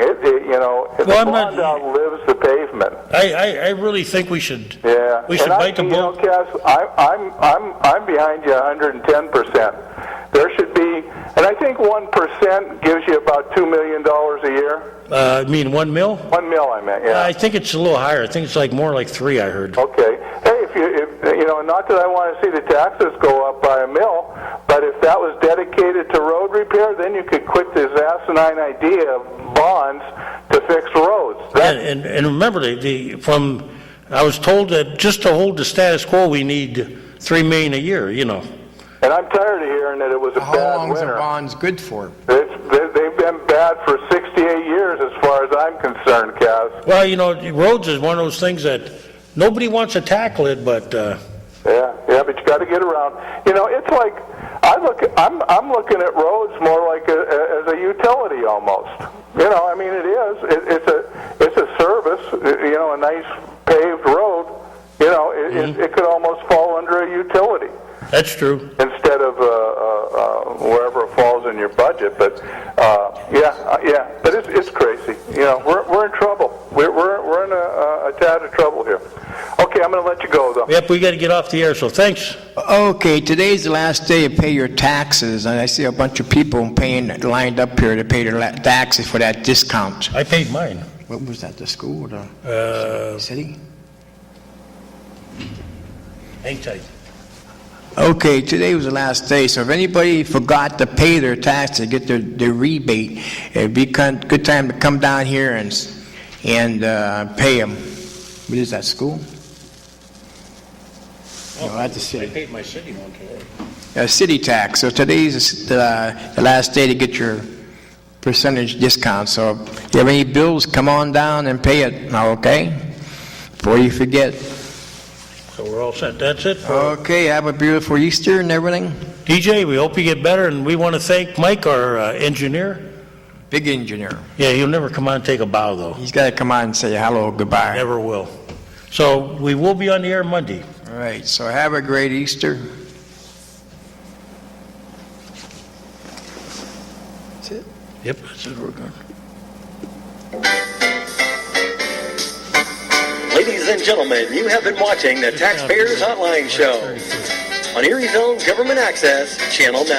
The bond outlives the pavement. I really think we should. Yeah. We should bite the bullet. Cass, I'm behind you 110%. There should be, and I think 1% gives you about $2 million a year. You mean $1 mil? $1 mil, I meant. Yeah. I think it's a little higher. I think it's like more like 3. I heard. Okay. Hey, if you know, not that I want to see the taxes go up by $1 mil, but if that was dedicated to road repair, then you could quit this asinine idea of bonds to fix roads. And remember, I was told that just to hold the status quo, we need $3 million a year. You know. And I'm tired of hearing that it was a bad winter. How long is the bonds good for? They've been bad for 68 years as far as I'm concerned, Kaz. Well, you know, roads is one of those things that nobody wants to tackle it, but... Yeah, but you got to get around. You know, it's like, I'm looking at roads more like as a utility almost. You know, I mean, it is. It's a service, you know, a nice paved road. You know, it could almost fall under a utility. That's true. Instead of wherever it falls in your budget, but but it's crazy. You know, we're in trouble. We're in a tad of trouble here. Okay, I'm going to let you go though. Yep, we got to get off the air. So thanks. Okay, today's the last day to pay your taxes, and I see a bunch of people lined up here to pay their taxes for that discount. I paid mine. What was that, the school or the city? Hang tight. Okay, today was the last day, so if anybody forgot to pay their tax to get their rebate, it'd be good time to come down here and pay them. What is that, school? No, that's the city. I paid my city one today. City tax. So today's the last day to get your percentage discount. So if you have any bills, come on down and pay it, okay? Before you forget. So we're all set. That's it. Okay, have a beautiful Easter and everything. DJ, we hope you get better, and we want to thank Mike, our engineer. Big engineer. Yeah, he'll never come on and take a bow, though. He's got to come on and say hello, goodbye. Never will. So we will be on the air Monday. All right, so have a great Easter. That's it? Yep, that's it. We're good. Ladies and gentlemen, you have been watching the Taxpayers Hotline Show on Erie's own Government Access, Channel 9.